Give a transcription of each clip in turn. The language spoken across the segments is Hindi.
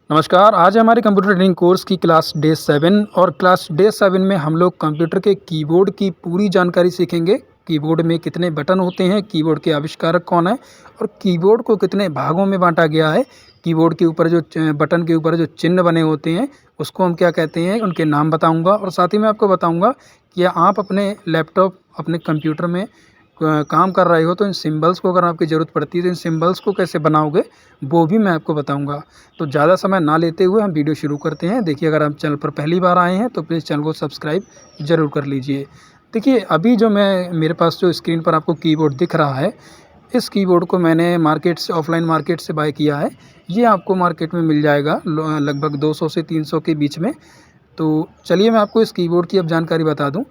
नमस्कार। आज हमारे कंप्यूटर ट्रेनिंग कोर्स की क्लास डे 7 और क्लास डे 7 में हम लोग कंप्यूटर के कीबोर्ड की पूरी जानकारी सीखेंगे। कीबोर्ड में कितने बटन होते हैं, कीबोर्ड के आविष्कारक कौन है और कीबोर्ड को कितने भागों में बांटा गया है। कीबोर्ड के ऊपर जो बटन के ऊपर जो चिन्ह बने होते हैं उसको हम क्या कहते हैं, उनके नाम बताऊंगा और साथ ही मैं आपको बताऊंगा कि आप अपने लैपटॉप, अपने कंप्यूटर में काम कर रहे हो तो इन सिंबल्स को अगर आपकी ज़रूरत पड़ती है तो इन सिंबल्स को कैसे बनाओगे वो भी मैं आपको बताऊंगा। तो ज़्यादा समय ना लेते हुए हम वीडियो शुरू करते हैं। देखिए, अगर आप चैनल पर पहली बार आए हैं तो प्लीज़ चैनल को सब्सक्राइब ज़रूर कर लीजिए। देखिए, अभी जो मेरे पास जो स्क्रीन पर आपको कीबोर्ड दिख रहा है, इस कीबोर्ड को मैंने मार्केट से, ऑफलाइन मार्केट से बाय किया है। ये आपको मार्केट में मिल जाएगा लगभग 200 से 300 के बीच में। तो चलिए मैं आपको इस कीबोर्ड की अब जानकारी बता दूं।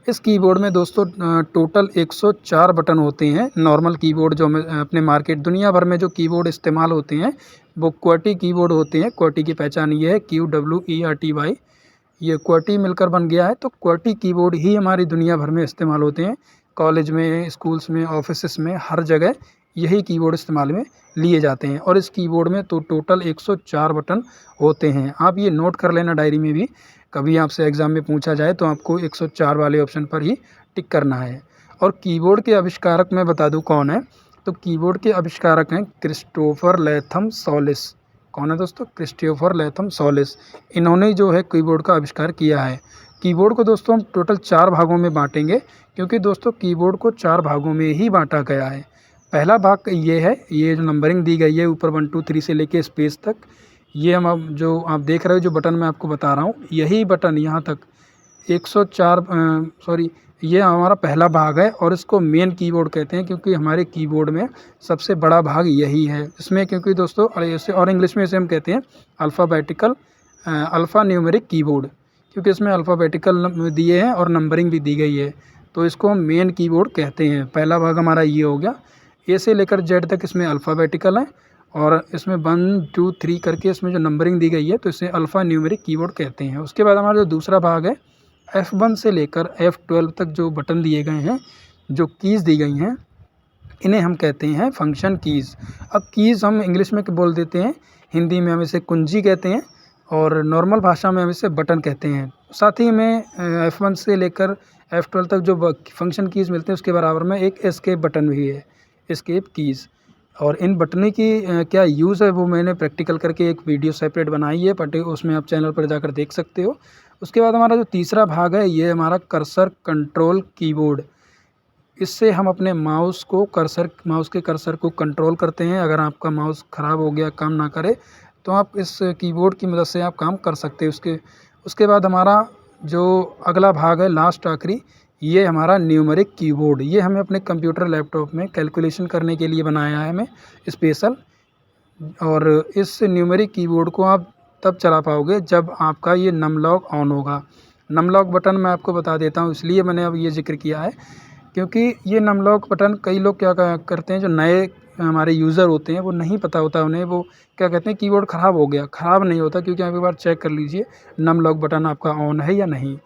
इस कीबोर्ड में दोस्तों टोटल 104 बटन होते हैं। नॉर्मल कीबोर्ड जो अपने मार्केट दुनिया भर में जो कीबोर्ड इस्तेमाल होते हैं वो क्वर्टी कीबोर्ड होते हैं। क्वर्टी की पहचान ये है, QWERTY। ये क्वर्टी मिलकर बन गया है। तो क्वर्टी कीबोर्ड ही हमारी दुनिया भर में इस्तेमाल होते हैं। कॉलेज में, स्कूल्स में, ऑफिस में, हर जगह यही कीबोर्ड इस्तेमाल में लिए जाते हैं। और इस कीबोर्ड में तो टोटल 104 बटन होते हैं। आप ये नोट कर लेना डायरी में भी, कभी आपसे एग्ज़ाम में पूछा जाए तो आपको 104 वाले ऑप्शन पर ही टिक करना है। और कीबोर्ड के आविष्कारक मैं बता दूं कौन है। तो कीबोर्ड के आविष्कारक हैं क्रिस्टोफर लैथम सॉलिस। कौन है दोस्तों? Christopher Latham Solis. इन्होंने जो है कीबोर्ड का आविष्कार किया है। कीबोर्ड को दोस्तों हम टोटल 4 भागों में बांटेंगे, क्योंकि दोस्तों कीबोर्ड को 4 भागों में ही बांटा गया है। पहला भाग ये है, ये जो नंबरिंग दी गई है ऊपर 1 2 3 से लेके स्पेस तक, ये हम अब जो आप देख रहे हो, जो बटन मैं आपको बता रहा हूँ, यही बटन यहाँ तक 104 ये हमारा पहला भाग है और इसको मेन कीबोर्ड कहते हैं, क्योंकि हमारे कीबोर्ड में सबसे बड़ा भाग यही है इसमें। क्योंकि दोस्तों और इंग्लिश में इसे हम कहते हैं अल्फ़ा न्यूमेरिक कीबोर्ड, क्योंकि इसमें अल्फ़ाबेटिकल दिए हैं और नंबरिंग भी दी गई है। तो इसको हम मेन कीबोर्ड कहते हैं। पहला भाग हमारा ये हो गया। ए से लेकर जेड तक इसमें अल्फ़ाबेटिकल है और इसमें 1 2 3 करके इसमें जो नंबरिंग दी गई है तो इसे अल्फ़ा न्यूमेरिक कीबोर्ड कहते हैं। उसके बाद हमारा जो दूसरा भाग है, F1 से लेकर F12 तक जो बटन दिए गए हैं, जो कीज़ दी गई हैं, इन्हें हम कहते हैं फंक्शन कीज़। अब कीज़ हम इंग्लिश में बोल देते हैं, हिंदी में हम इसे कुंजी कहते हैं और नॉर्मल भाषा में हम इसे बटन कहते हैं। साथ ही में F1 से लेकर F12 तक जो फंक्शन कीज़ मिलते हैं उसके बराबर में एक एस्केप बटन भी है, एस्केप कीज़। और इन बटनों की क्या यूज़ है वो मैंने प्रैक्टिकल करके एक वीडियो सेपरेट बनाई है, बट उसमें आप चैनल पर जाकर देख सकते हो। उसके बाद हमारा जो तीसरा भाग है, ये हमारा कर्सर कंट्रोल कीबोर्ड। इससे हम अपने माउस के कर्सर को कंट्रोल करते हैं। अगर आपका माउस ख़राब हो गया, काम ना करे, तो आप इस कीबोर्ड की मदद से आप काम कर सकते हैं। उसके बाद हमारा जो अगला भाग है, लास्ट आखिरी, ये हमारा न्यूमेरिक कीबोर्ड। ये हमें अपने कंप्यूटर, लैपटॉप में कैलकुलेशन करने के लिए बनाया है हमें स्पेशल। और इस न्यूमेरिक कीबोर्ड को आप तब चला पाओगे जब आपका ये नमलॉक ऑन होगा। नमलॉक बटन मैं आपको बता देता हूँ, इसलिए मैंने अब ये ज़िक्र किया है, क्योंकि ये नमलॉक बटन कई लोग क्या करते हैं, जो नए हमारे यूज़र होते हैं वो नहीं पता होता उन्हें, वो क्या कहते हैं कीबोर्ड ख़राब हो गया। ख़राब नहीं होता, क्योंकि आप एक बार चेक कर लीजिए नमलॉक बटन आपका ऑन है या नहीं।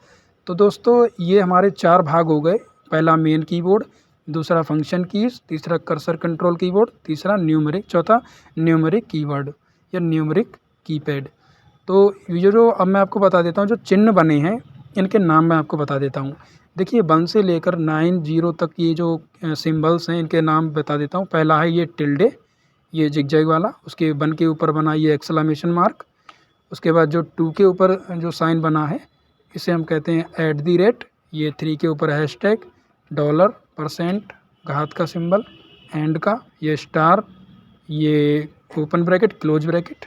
तो दोस्तों, ये हमारे 4 भाग हो गए। पहला मेन कीबोर्ड, दूसरा फंक्शन कीज़, तीसरा कर्सर कंट्रोल कीबोर्ड, तीसरा चौथा न्यूमेरिक कीवर्ड या न्यूमेरिक कीपैड। तो ये जो अब मैं आपको बता देता हूँ, जो चिन्ह बने हैं इनके नाम मैं आपको बता देता हूँ। देखिए, 1 से लेकर 90 तक ये जो सिंबल्स हैं इनके नाम बता देता हूँ। पहला है ये टिल्डे, ये जिगजैग वाला। उसके 1 के ऊपर बना ये एक्सक्लेमेशन मार्क। उसके बाद जो 2 के ऊपर जो साइन बना है इसे हम कहते हैं @। ये 3 के ऊपर हैशटैग, डॉलर, परसेंट, घात का सिंबल, एंड का, ये स्टार, ये ओपन ब्रैकेट, क्लोज ब्रैकेट,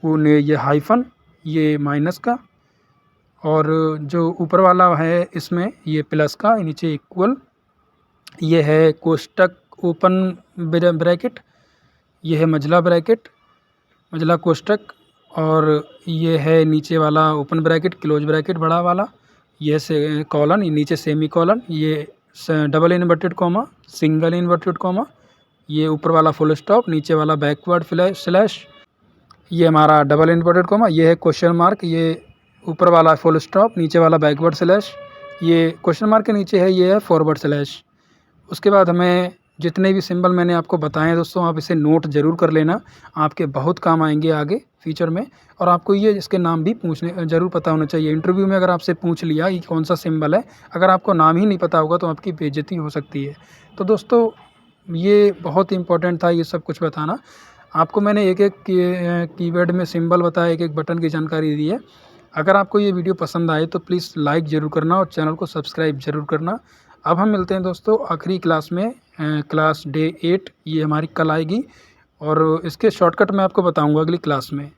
ये हाइफन, ये माइनस का, और जो ऊपर वाला है इसमें ये प्लस का, नीचे इक्वल, ये है कोष्टक ओपन ब्रैकेट, ये है मझला ब्रैकेट, मझला कोष्टक, और ये है नीचे वाला ओपन ब्रैकेट, क्लोज ब्रैकेट बड़ा वाला, ये से कॉलन, नीचे सेमी कॉलन, ये double inverted comma, single inverted comma, ये ऊपर वाला फुल स्टॉप, नीचे वाला बैकवर्ड स्लैश, ये हमारा डबल इन्वर्टेड कॉमा, ये है क्वेश्चन मार्क, ये ऊपर वाला फुल स्टॉप, नीचे वाला बैकवर्ड स्लैश, ये क्वेश्चन मार्क के नीचे है, ये है फॉरवर्ड स्लैश। उसके बाद हमें जितने भी सिंबल मैंने आपको बताए हैं दोस्तों, आप इसे नोट ज़रूर कर लेना, आपके बहुत काम आएंगे आगे फ्यूचर में। और आपको ये इसके नाम भी पूछने ज़रूर पता होना चाहिए। इंटरव्यू में अगर आपसे पूछ लिया कि कौन सा सिंबल है, अगर आपको नाम ही नहीं पता होगा तो आपकी बेइज्जती हो सकती है। तो दोस्तों ये बहुत इम्पोर्टेंट था ये सब कुछ बताना। आपको मैंने एक एक कीवर्ड में सिंबल बताया, एक एक बटन की जानकारी दी है। अगर आपको ये वीडियो पसंद आए तो प्लीज़ लाइक ज़रूर करना और चैनल को सब्सक्राइब ज़रूर करना। अब हम मिलते हैं दोस्तों आखिरी क्लास में, क्लास डे 8 ये हमारी कल आएगी और इसके शॉर्टकट मैं आपको बताऊंगा अगली क्लास में।